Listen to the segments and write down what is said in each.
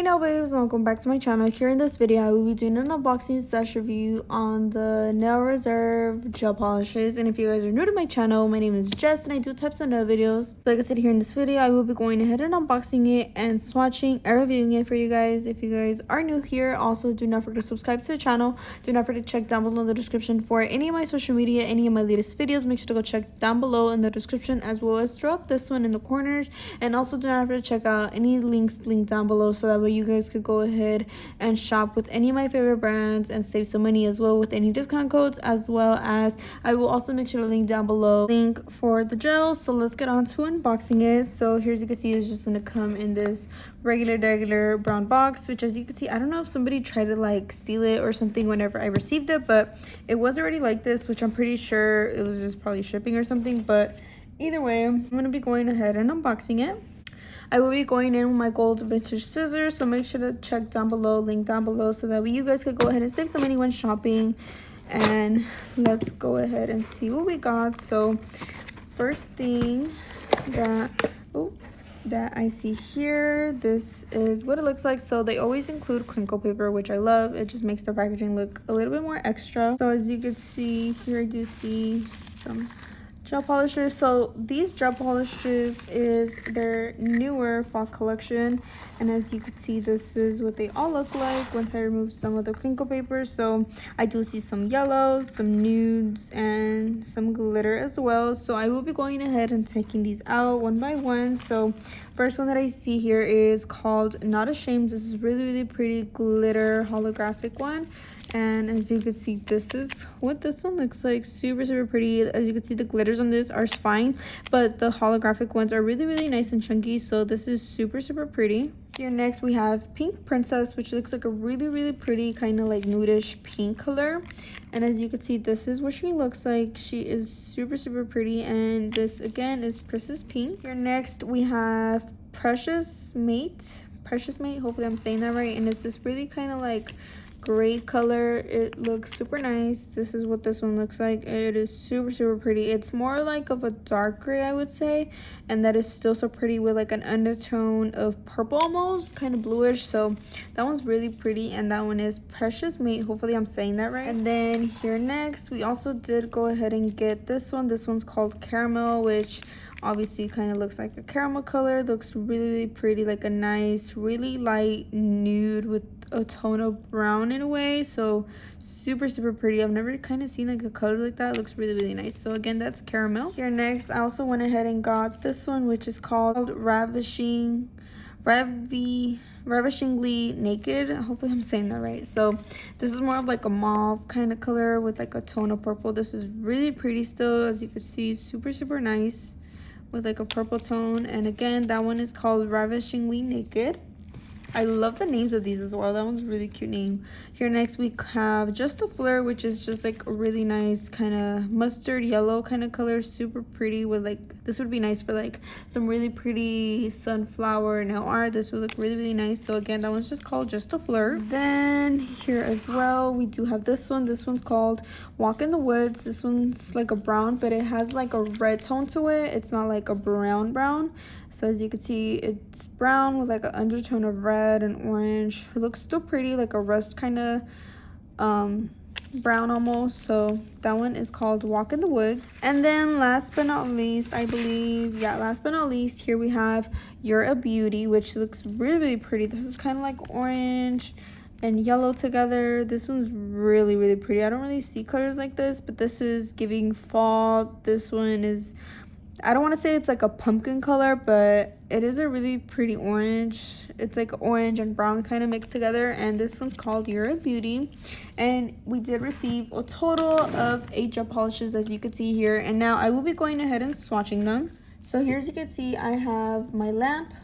Hey now babes, welcome back to my channel. Here in this video I will be doing an unboxing / review on the Nail Reserve gel polishes. And if you guys are new to my channel, my name is Jess and I do types of nail videos. Like I said, here in this video I will be going ahead and unboxing it and swatching and reviewing it for you guys. If you guys are new here, also do not forget to subscribe to the channel. Do not forget to check down below in the description for any of my social media, any of my latest videos. Make sure to go check down below in the description, as well as throughout this one in the corners. And also do not forget to check out any links linked down below, so that way you guys could go ahead and shop with any of my favorite brands and save some money as well with any discount codes, as well as I will also make sure to link down below link for the gel. So let's get on to unboxing it. So here, as you can see, it's just going to come in this regular brown box, which, as you can see, I don't know if somebody tried to like steal it or something whenever I received it, but it was already like this, which I'm pretty sure it was just probably shipping or something. But either way, I'm going to be going ahead and unboxing it. I will be going in with my gold vintage scissors, so make sure to check down below, link down below, so that way you guys could go ahead and save some money when shopping. And let's go ahead and see what we got. So first thing that I see here, this is what it looks like. So they always include crinkle paper, which I love. It just makes their packaging look a little bit more extra. So as you can see here, I do see some gel polishes. So these gel polishes is their newer fall collection, and as you can see, this is what they all look like once I remove some of the crinkle paper. So I do see some yellows, some nudes, and some glitter as well. So I will be going ahead and taking these out one by one. So first one that I see here is called Not Ashamed. This is really pretty glitter holographic one. And as you can see, this is what this one looks like. Super pretty. As you can see, the glitters on this are fine, but the holographic ones are really nice and chunky. So this is super pretty. Here next we have Pink Princess, which looks like a really pretty kind of like nudish pink color. And as you can see, this is what she looks like. She is super pretty, and this again is Princess Pink. Here next we have Precious Mate. Hopefully I'm saying that right. And it's this really kind of like gray color. It looks super nice. This is what this one looks like. It is super pretty. It's more like of a dark gray, I would say, and that is still so pretty with like an undertone of purple, almost kind of bluish. So that one's really pretty, and that one is Precious Mate. Hopefully I'm saying that right. And then here next we also did go ahead and get this one. This one's called Caramel, which obviously kind of looks like a caramel color. Looks really pretty, like a nice really light nude with a tone of brown in a way. So super pretty. I've never kind of seen like a color like that. It looks really nice. So again, that's Caramel. Here next I also went ahead and got this one, which is called Ravishingly Naked. Hopefully I'm saying that right. So this is more of like a mauve kind of color with like a tone of purple. This is really pretty still. As you can see, super nice with like a purple tone. And again, that one is called Ravishingly Naked. I love the names of these as well. That one's a really cute name. Here next we have Just a Fleur, which is just like a really nice kind of mustard yellow kind of color. Super pretty with like, this would be nice for like some really pretty sunflower nail art. This would look really nice. So again, that one's just called Just a Fleur. Then here as well we do have this one. This one's called Walk in the Woods. This one's like a brown, but it has like a red tone to it. It's not like a brown. So as you can see, it's brown with like an undertone of red and orange. It looks still pretty, like a rust kind of brown almost. So that one is called Walk in the Woods. And then last but not least, I believe, yeah, last but not least, here we have You're a Beauty, which looks really pretty. This is kind of like orange and yellow together. This one's really pretty. I don't really see colors like this, but this is giving fall. This one is, I don't want to say it's like a pumpkin color, but it is a really pretty orange. It's like orange and brown kind of mixed together. And this one's called You're a Beauty. And we did receive a total of 8 gel polishes, as you can see here. And now I will be going ahead and swatching them. So here, as you can see, I have my lamp,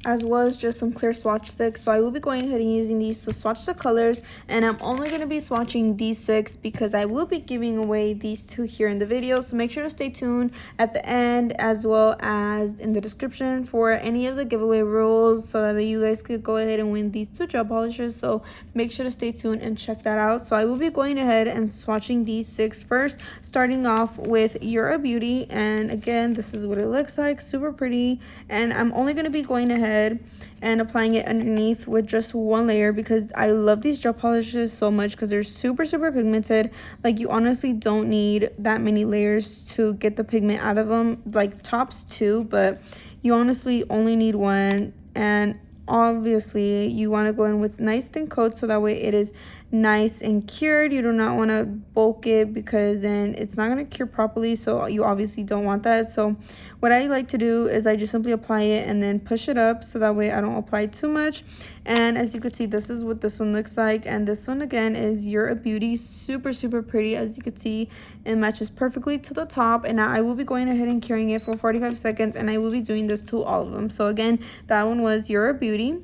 as well as just some clear swatch sticks. So I will be going ahead and using these to swatch the colors, and I'm only going to be swatching these 6 because I will be giving away these 2 here in the video. So make sure to stay tuned at the end, as well as in the description, for any of the giveaway rules, so that way you guys could go ahead and win these 2 gel polishes. So make sure to stay tuned and check that out. So I will be going ahead and swatching these 6 first, starting off with You're a Beauty. And again, this is what it looks like. Super pretty. And I'm only going to be going ahead ahead and applying it underneath with just one layer, because I love these gel polishes so much because they're super pigmented. Like, you honestly don't need that many layers to get the pigment out of them, like tops too, but you honestly only need one. And obviously you want to go in with nice thin coat so that way it is nice and cured. You do not want to bulk it because then it's not going to cure properly, so you obviously don't want that. So what I like to do is I just simply apply it and then push it up so that way I don't apply too much. And as you can see, this is what this one looks like, and this one again is You're a Beauty. Super pretty. As you can see, it matches perfectly to the top. And now I will be going ahead and curing it for 45 seconds, and I will be doing this to all of them. So again, that one was You're a Beauty.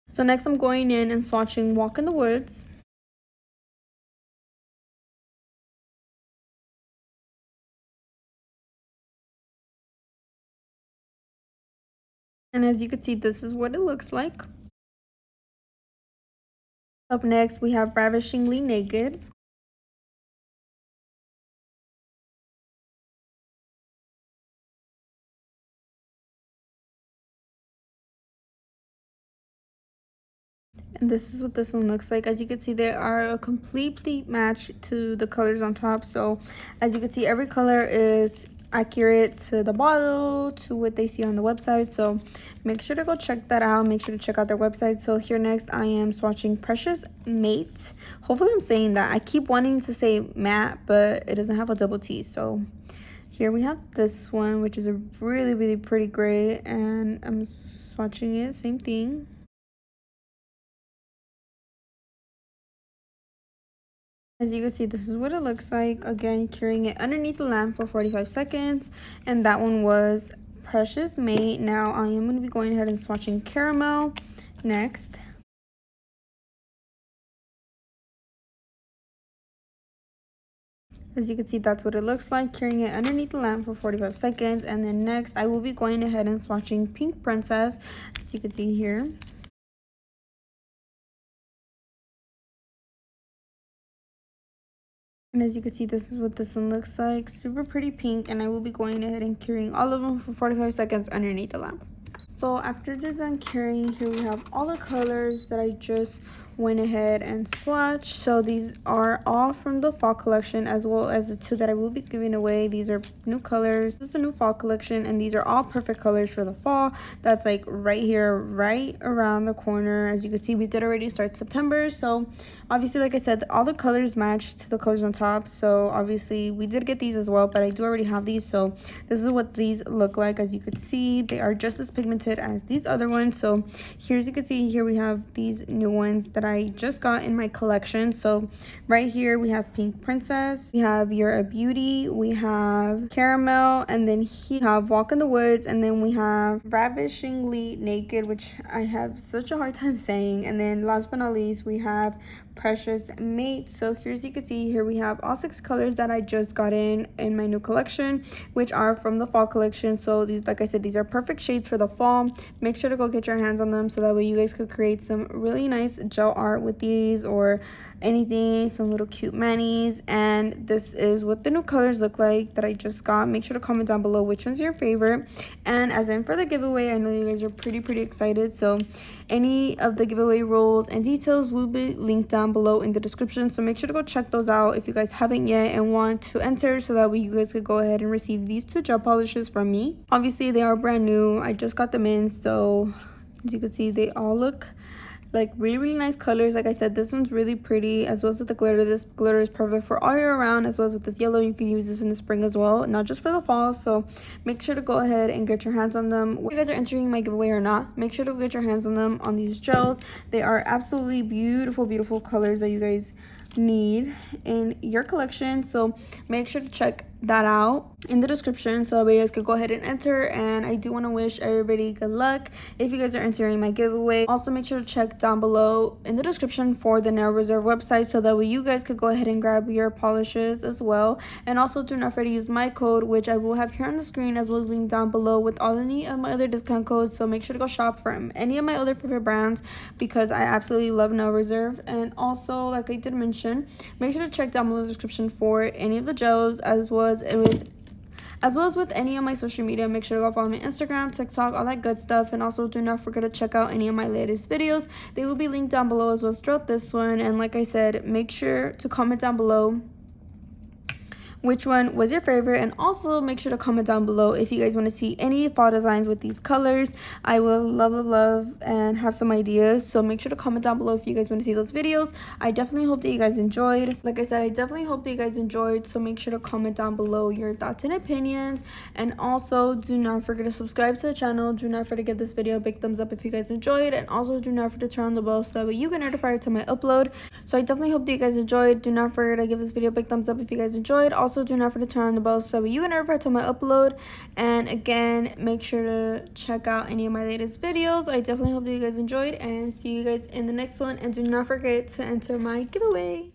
So next I'm going in and swatching Walk in the Woods. And as you can see, this is what it looks like. Up next, we have Ravishingly Naked. And this is what this one looks like. As you can see, they are a complete match to the colors on top. So as you can see, every color is accurate to the bottle, to what they see on the website. So make sure to go check that out. Make sure to check out their website. So here next, I am swatching Precious Mate. Hopefully I'm saying that. I keep wanting to say matte, but it doesn't have a double T. So here we have this one, which is a really pretty gray, and I'm swatching it, same thing. As you can see, this is what it looks like. Again, curing it underneath the lamp for 45 seconds. And that one was Precious Mate. Now I am going to be going ahead and swatching Caramel next. As you can see, that's what it looks like, curing it underneath the lamp for 45 seconds. And then next, I will be going ahead and swatching Pink Princess, as you can see here. And as you can see, this is what this one looks like. Super pretty pink, and I will be going ahead and curing all of them for 45 seconds underneath the lamp. So after just done curing, here we have all the colors that I just went ahead and swatched. So these are all from the fall collection, as well as the two that I will be giving away. These are new colors. This is the new fall collection, and these are all perfect colors for the fall. That's like right here, right around the corner. As you can see, we did already start September, so obviously, like I said, all the colors match to the colors on top. So obviously we did get these as well, but I do already have these. So this is what these look like. As you could see, they are just as pigmented as these other ones. So here, as you can see, here we have these new ones that I just got in my collection. So right here we have Pink Princess, we have You're a Beauty, we have Caramel, and then we have Walk in the Woods, and then we have Ravishingly Naked, which I have such a hard time saying, and then last but not least we have Precious Mate. So here, as you can see, here we have all 6 colors that I just got in my new collection, which are from the fall collection. So these, like I said, these are perfect shades for the fall. Make sure to go get your hands on them so that way you guys could create some really nice gel art with these, or anything, some little cute manis. And this is what the new colors look like that I just got. Make sure to comment down below which one's your favorite. And as in for the giveaway, I know you guys are pretty excited, so any of the giveaway rules and details will be linked down below in the description. So make sure to go check those out if you guys haven't yet and want to enter, so that way you guys could go ahead and receive these 2 gel polishes from me. Obviously they are brand new. I just got them in, so as you can see, they all look like really nice colors. Like I said, this one's really pretty, as well as with the glitter. This glitter is perfect for all year round, as well as with this yellow. You can use this in the spring as well, not just for the fall. So make sure to go ahead and get your hands on them. Whether you guys are entering my giveaway or not, make sure to get your hands on them, on these gels. They are absolutely beautiful colors that you guys need in your collection. So make sure to check that out in the description so you guys could go ahead and enter. And I do want to wish everybody good luck if you guys are entering my giveaway. Also make sure to check down below in the description for the Nail Reserve website, so that way you guys could go ahead and grab your polishes as well. And also do not forget to use my code, which I will have here on the screen, as well as linked down below with all any of my other discount codes. So make sure to go shop from any of my other favorite brands, because I absolutely love Nail Reserve. And also, like I did mention, make sure to check down below in the description for any of the gels, as well as as well as with any of my social media. Make sure to go follow me on Instagram, TikTok, all that good stuff. And also do not forget to check out any of my latest videos. They will be linked down below as well as throughout this one. And like I said, make sure to comment down below which one was your favorite, and also make sure to comment down below if you guys want to see any fall designs with these colors. I will love and have some ideas, so make sure to comment down below if you guys want to see those videos. I definitely hope that you guys enjoyed. Like I said, I definitely hope that you guys enjoyed, so make sure to comment down below your thoughts and opinions. And also do not forget to subscribe to the channel. Do not forget to give this video a big thumbs up if you guys enjoyed, and also do not forget to turn on the bell so that way you get notified to my upload. So I definitely hope that you guys enjoyed. Do not forget to give this video a big thumbs up if you guys enjoyed. Also do not forget to turn on the bell so that you get notified to my upload. And again, make sure to check out any of my latest videos. I definitely hope that you guys enjoyed, and see you guys in the next one. And do not forget to enter my giveaway.